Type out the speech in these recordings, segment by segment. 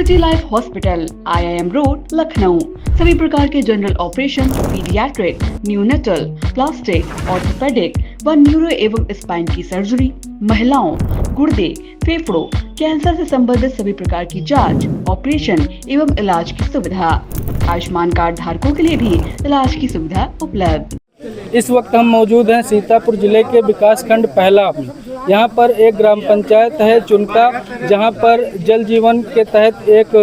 City life hospital, IIM road, Lucknow. सभी प्रकार के general operation, paediatric, neonatal, plastic, orthopaedic व न्यूरो एवं स्पाइन की सर्जरी, महिलाओं, गुर्दे, फेफड़ों, कैंसर से संबंधित सभी प्रकार की जांच, ऑपरेशन एवं इलाज की सुविधा। आयुष्मान कार्ड धारकों के लिए भी इलाज की सुविधा उपलब्ध। इस वक्त हम मौजूद हैं सीतापुर जिले के विकास खंड पहला में। यहाँ पर एक ग्राम पंचायत है चुनका, जहाँ पर जल जीवन के तहत एक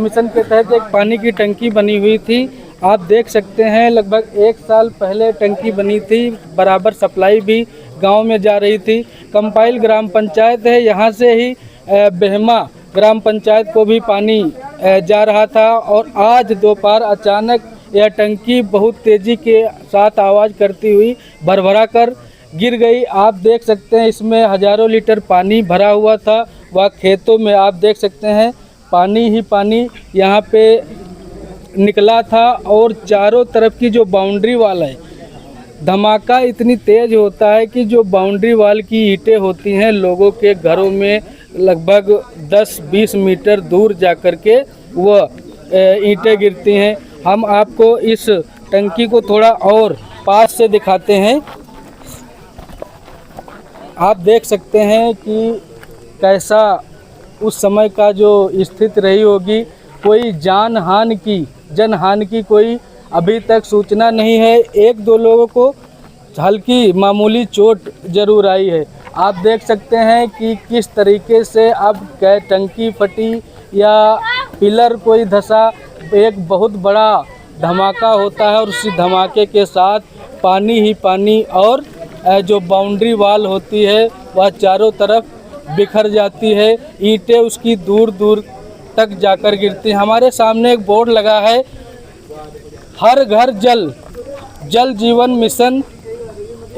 मिशन के तहत एक पानी की टंकी बनी हुई थी। आप देख सकते हैं लगभग 1 साल पहले टंकी बनी थी, बराबर सप्लाई भी गांव में जा रही थी। कंपाइल ग्राम पंचायत है, यहाँ से ही बेहमा ग्राम पंचायत को भी पानी जा रहा था और आज दोपहर अचानक यह टंकी बहुत तेज़ी के साथ आवाज़ करती हुई भरभरा कर गिर गई। आप देख सकते हैं इसमें हज़ारों लीटर पानी भरा हुआ था। वह खेतों में आप देख सकते हैं पानी ही पानी यहाँ पे निकला था और चारों तरफ की जो बाउंड्री वाल है, धमाका इतनी तेज़ होता है कि जो बाउंड्री वाल की ईंटें होती हैं लोगों के घरों में लगभग 10-20 मीटर दूर जा कर के वह ईंटें गिरती हैं। हम आपको इस टंकी को थोड़ा और पास से दिखाते हैं। आप देख सकते हैं कि कैसा उस समय का जो स्थिति रही होगी। कोई जनहानि की कोई अभी तक सूचना नहीं है। 1-2 लोगों को हल्की मामूली चोट जरूर आई है। आप देख सकते हैं कि किस तरीके से अब टंकी फटी या पिलर कोई धंसा, एक बहुत बड़ा धमाका होता है और उसी धमाके के साथ पानी ही पानी और जो बाउंड्री वाल होती है वह चारों तरफ बिखर जाती है। ईंटें उसकी दूर दूर तक जाकर गिरती हैं। हमारे सामने एक बोर्ड लगा है, हर घर जल जीवन मिशन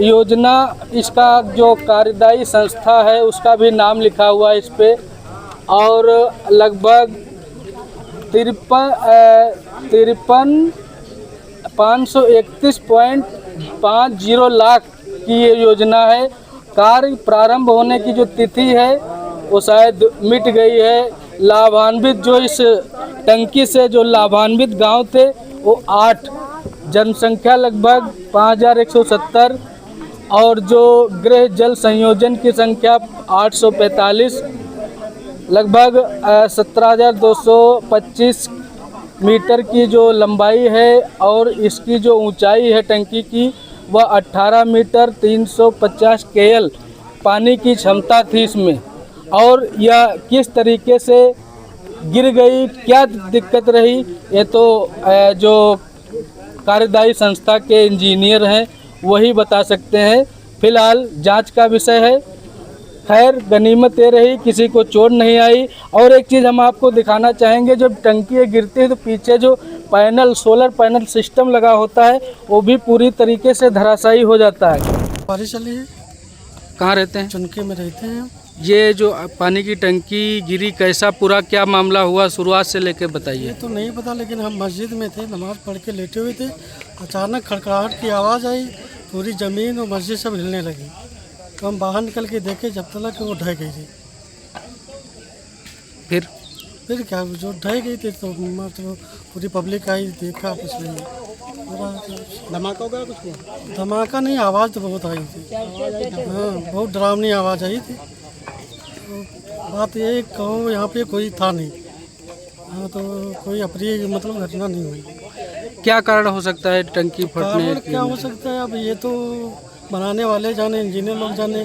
योजना। इसका जो कार्यदायी संस्था है उसका भी नाम लिखा हुआ है इस पे और लगभग 531.50 लाख की ये योजना है। कार्य प्रारंभ होने की जो तिथि है वो शायद मिट गई है। लाभान्वित जो इस टंकी से जो लाभान्वित गांव थे वो 8, जनसंख्या लगभग 5170 और जो गृह जल संयोजन की संख्या 845, लगभग 17,225 मीटर की जो लंबाई है और इसकी जो ऊंचाई है टंकी की वह 18 मीटर 350 KL पानी की क्षमता थी इसमें। और यह किस तरीके से गिर गई, क्या दिक्कत रही, ये तो जो कार्यदायी संस्था के इंजीनियर हैं वही बता सकते हैं। फिलहाल जांच का विषय है। खैर गनीमत ये रही, किसी को चोट नहीं आई। और एक चीज़ हम आपको दिखाना चाहेंगे, जब टंकी गिरती है तो पीछे जो पैनल, सोलर पैनल सिस्टम लगा होता है वो भी पूरी तरीके से धराशायी हो जाता है। बारिश चली है। कहाँ रहते हैं? चुनके में रहते हैं। ये जो पानी की टंकी गिरी, कैसा पूरा क्या मामला हुआ, शुरुआत से लेकर बताइए। ये तो नहीं पता, लेकिन हम मस्जिद में थे, नमाज पढ़ के लेटे हुए थे, अचानक खड़खड़ाहट की आवाज़ आई, पूरी ज़मीन और मस्जिद सब हिलने लगी। तो हम बाहर निकल के देखे, जब तक वो ढह गई थी। फिर क्या, जो ढह गई थी तो मतलब पूरी पब्लिक आई, देखा कुछ नहीं। धमाका हो गया कुछ? धमाका नहीं, आवाज़ तो बहुत आई थी। हाँ, बहुत डरावनी आवाज़ आई थी। तो बात ये कहो, यहाँ पे कोई था नहीं। हाँ, तो कोई अप्रिय मतलब घटना नहीं हुई। क्या कारण हो सकता है टंकी फटने? क्या हो सकता है, अब ये तो बनाने वाले जाने, इंजीनियर लोग जाने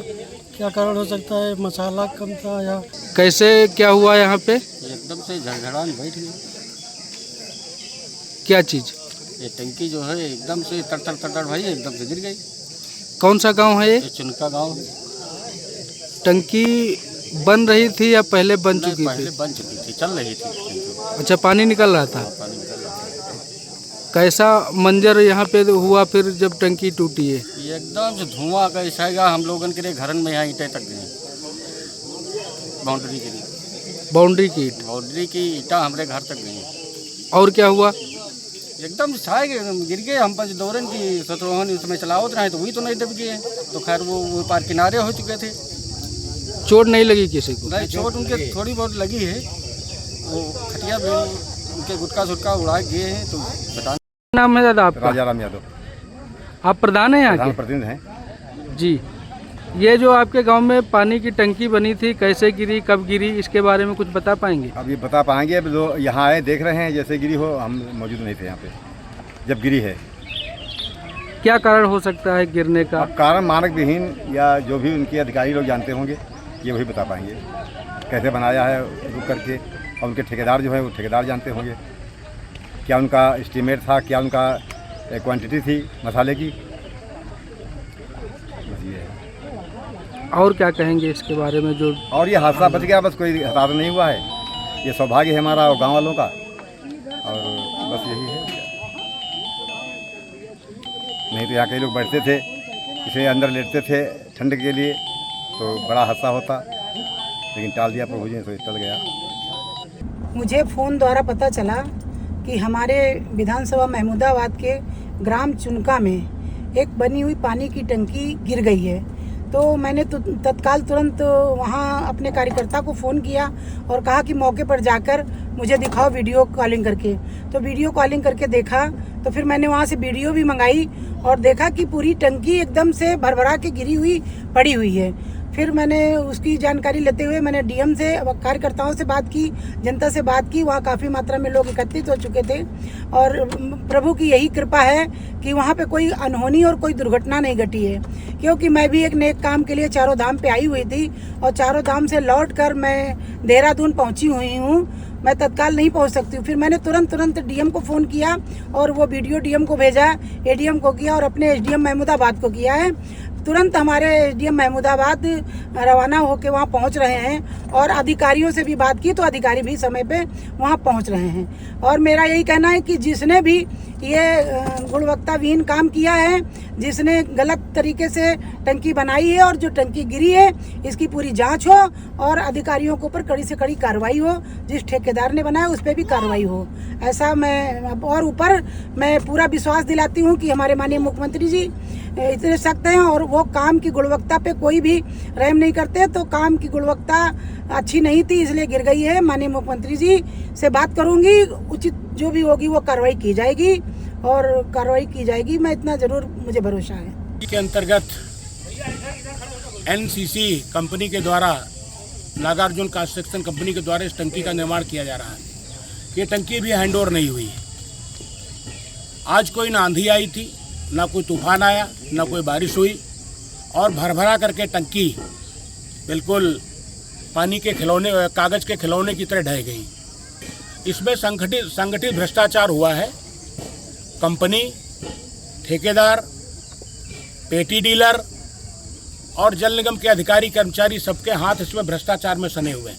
क्या कारण हो सकता है। मसाला कम था या कैसे क्या हुआ यहाँ पे? एकदम से झड़झड़ाहट बैठ गई। क्या चीज़? ये टंकी जो है एकदम से तड़ भाई एकदम से गिर गई। कौन सा गांव है ये? चुनका गांव। टंकी बन रही थी या पहले बन चुकी थी? पहले बन चुकी थी, चल रही थी। अच्छा, पानी निकल रहा था। पानी निकल रहा था। कैसा मंजर यहाँ पे हुआ फिर जब टंकी टूटी है? ये एकदम से धुआं कैसा गया, हम लोगन के घर में यहाँ ईंटें तक गई। बाउंड्री की ईंटा हमारे घर तक गई। और क्या हुआ? एकदम छाए गए, गिर गए। हम पास दौरन की शत्रुघ्न उसमें चलावत रहे तो वही तो नहीं दब गए। तो खैर वो पार किनारे हो चुके थे। चोट नहीं लगी किसी को? नहीं, चोट उनके थोड़ी बहुत लगी है। वो खटिया भी उनके गुटका सुटका उड़ा गए हैं, तो बता। नाम है दादा आपका? राजा राम यादव, आप प्रधान हैं यहाँ प्रधान के? प्रतिनिधि हैं। जी, ये जो आपके गांव में पानी की टंकी बनी थी, कैसे गिरी, कब गिरी, इसके बारे में कुछ बता पाएंगे? अब ये बता पाएंगे, अब लोग यहाँ आए देख रहे हैं जैसे गिरी हो, हम मौजूद नहीं थे यहाँ पे जब गिरी है। क्या कारण हो सकता है गिरने का? अब कारण मानक विहीन या जो भी उनके अधिकारी लोग जानते होंगे, ये वही बता पाएंगे कैसे बनाया है रुक करके। और उनके ठेकेदार जो है वो ठेकेदार जानते होंगे क्या उनका एस्टीमेट था, क्या उनका क्वांटिटी थी मसाले की। बस ये है। और क्या कहेंगे इसके बारे में? जो और ये हादसा बच गया, बस कोई हताहत नहीं हुआ है। ये सौभाग्य है हमारा और गाँव वालों का, और बस यही है। नहीं तो यहाँ कई लोग बैठते थे, इसे अंदर लेटते थे ठंड के लिए, तो बड़ा हादसा होता, लेकिन टाल दिया प्रभु जी ने, तो टल गया। मुझे फ़ोन द्वारा पता चला कि हमारे विधानसभा महमूदाबाद के ग्राम चुनका में एक बनी हुई पानी की टंकी गिर गई है। तो मैंने तत्काल तुरंत वहाँ अपने कार्यकर्ता को फ़ोन किया और कहा कि मौके पर जाकर मुझे दिखाओ वीडियो कॉलिंग करके। तो वीडियो कॉलिंग करके देखा, तो फिर मैंने वहाँ से वीडियो भी मंगाई और देखा कि पूरी टंकी एकदम से भरभरा के गिरी हुई पड़ी हुई है। फिर मैंने उसकी जानकारी लेते हुए मैंने डीएम से, कार्यकर्ताओं से बात की, जनता से बात की। वहाँ काफ़ी मात्रा में लोग एकत्रित हो चुके थे और प्रभु की यही कृपा है कि वहाँ पे कोई अनहोनी और कोई दुर्घटना नहीं घटी है। क्योंकि मैं भी एक नेक काम के लिए चारों धाम पे आई हुई थी और चारों धाम से लौटकर मैं देहरादून पहुँची हुई हूँ। मैं तत्काल नहीं पहुंच सकती हूँ। फिर मैंने तुरंत डीएम को फ़ोन किया और वो वीडियो डीएम को भेजा, एडीएम को किया और अपने एसडीएम महमूदाबाद को किया है। तुरंत हमारे एसडीएम महमूदाबाद रवाना होकर वहाँ पहुँच रहे हैं और अधिकारियों से भी बात की, तो अधिकारी भी समय पे वहाँ पहुँच रहे हैं। और मेरा यही कहना है कि जिसने भी ये गुणवत्ताविहीन काम किया है, जिसने गलत तरीके से टंकी बनाई है और जो टंकी गिरी है, इसकी पूरी जांच हो और अधिकारियों के ऊपर कड़ी से कड़ी कार्रवाई हो। जिस ठेकेदार ने बनाया उस पर भी कार्रवाई हो, ऐसा मैं और ऊपर मैं पूरा विश्वास दिलाती हूँ कि हमारे माननीय मुख्यमंत्री जी इतने सख्त हैं और वो काम की गुणवत्ता पे कोई भी रहम नहीं करते। तो काम की गुणवत्ता अच्छी नहीं थी, इसलिए गिर गई है। माननीय मुख्यमंत्री जी से बात करूंगी, उचित जो भी होगी वो कार्रवाई की जाएगी और कार्रवाई की जाएगी, मैं इतना जरूर मुझे भरोसा है। के अंतर्गत एनसीसी कंपनी के द्वारा, नागार्जुन कंस्ट्रक्शन कंपनी के द्वारा इस टंकी का निर्माण किया जा रहा है। ये टंकी भी हैंडओवर नहीं हुई है। आज कोई ना आंधी आई थी, ना कोई तूफान आया, ना कोई बारिश हुई और भरभरा करके टंकी बिल्कुल पानी के खिलौने, कागज़ के खिलौने की तरह ढह गई। इसमें संगठित भ्रष्टाचार हुआ है। कंपनी, ठेकेदार, पेटी डीलर और जल निगम के अधिकारी कर्मचारी सबके हाथ इसमें भ्रष्टाचार में सने हुए हैं।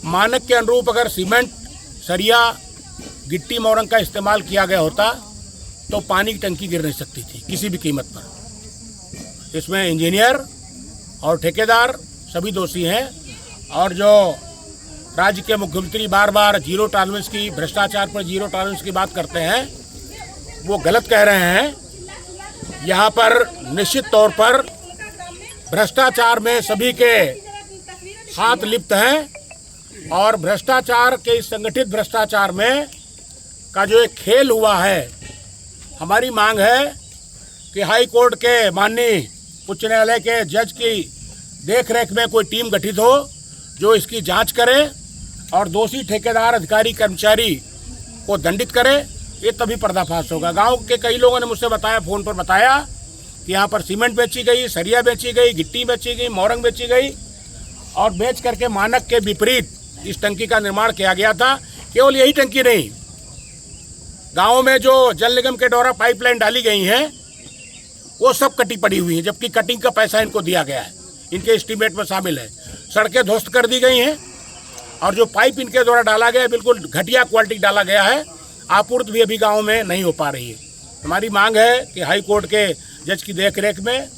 मानक के अनुरूप अगर सीमेंट, सरिया, गिट्टी, मोरंग का इस्तेमाल किया गया होता तो पानी की टंकी गिर नहीं सकती थी किसी भी कीमत पर। इसमें इंजीनियर और ठेकेदार सभी दोषी हैं और जो राज्य के मुख्यमंत्री बार बार जीरो टॉलरेंस की, भ्रष्टाचार पर जीरो टॉलरेंस की बात करते हैं, वो गलत कह रहे हैं। यहाँ पर निश्चित तौर पर भ्रष्टाचार में सभी के हाथ लिप्त हैं और भ्रष्टाचार के इस संगठित भ्रष्टाचार में का जो एक खेल हुआ है, हमारी मांग है कि हाई कोर्ट के माननीय उच्च न्यायालय के जज की देखरेख में कोई टीम गठित हो जो इसकी जांच करे और दोषी ठेकेदार, अधिकारी, कर्मचारी को दंडित करे। ये तभी पर्दाफाश होगा। गांव के कई लोगों ने मुझसे बताया, फ़ोन पर बताया कि यहाँ पर सीमेंट बेची गई, सरिया बेची गई, गिट्टी बेची गई, मोरंग बेची गई और बेच करके मानक के विपरीत इस टंकी का निर्माण किया गया था। केवल यही टंकी नहीं, गाँव में जो जल निगम के द्वारा पाइपलाइन डाली गई हैं वो सब कटी पड़ी हुई हैं, जबकि कटिंग का पैसा इनको दिया गया है, इनके एस्टीमेट में शामिल है। सड़कें ध्वस्त कर दी गई हैं और जो पाइप इनके द्वारा डाला गया है बिल्कुल घटिया क्वालिटी डाला गया है। आपूर्ति भी अभी गाँव में नहीं हो पा रही है। हमारी मांग है कि हाई कोर्ट के जज की देखरेख में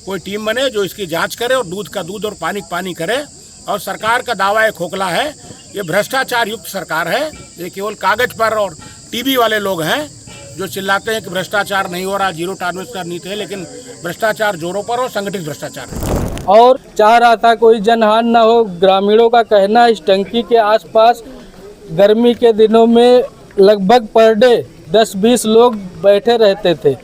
कोई टीम बने जो इसकी जांच करे और दूध का दूध और पानी का पानी करे। और सरकार का दावा एक खोखला है, ये भ्रष्टाचार युक्त सरकार है। ये केवल कागज पर और टीवी वाले लोग हैं जो चिल्लाते हैं कि भ्रष्टाचार नहीं हो रहा, जीरो टॉलरेंस का नीति है, लेकिन भ्रष्टाचार जोरों पर और संगठित भ्रष्टाचार है। और चाह रहा था कोई जनहानि न हो। ग्रामीणों का कहना है इस टंकी के आसपास गर्मी के दिनों में लगभग पर डे 10-20 लोग बैठे रहते थे।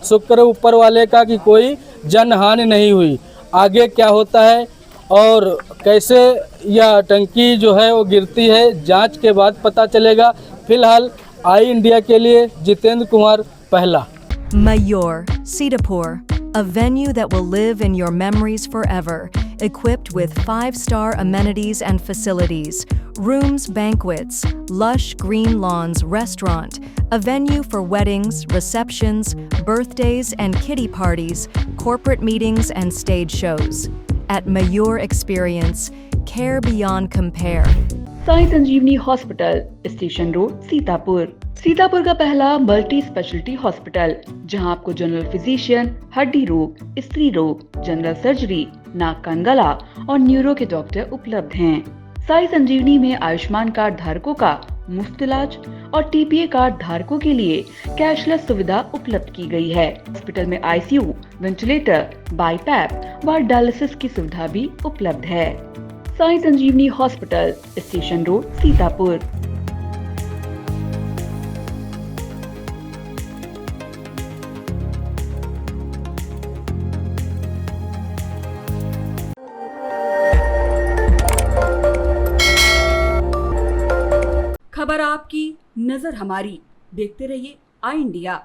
शुक्र ऊपर वाले का कि कोई जनहानि नहीं हुई। आगे क्या होता है और कैसे यह टंकी जो है वो गिरती है, जांच के बाद पता चलेगा। फिलहाल आई इंडिया के लिए जितेंद्र कुमार पहला। Mayur, Sitapur, a venue that will live in your memories forever, equipped with 5-star amenities and facilities, rooms, banquets, lush green lawns, restaurant, a venue for weddings, receptions, birthdays and kiddie parties, corporate meetings and stage shows. At Mayur Experience, care beyond compare. Sai Sanjivani hospital, station road, Sitapur. Sitapur का पहला multi speciality hospital, जहां आपको general physician, हड्डी रोग, स्त्री रोग, general surgery, नाक कान गला और न्यूरो के डॉक्टर उपलब्ध हैं। साई संजीवनी में आयुष्मान कार्ड धारकों का मुफ्त इलाज और टीपीए कार्ड धारकों के लिए कैशलेस सुविधा उपलब्ध की गई है। हॉस्पिटल में आईसीयू, वेंटिलेटर, बाईपैप व डायलिसिस की सुविधा भी उपलब्ध है। Sai Sanjivani hospital, station road, Sitapur. खबर आपकी, नजर हमारी। देखते रहिए आई इंडिया।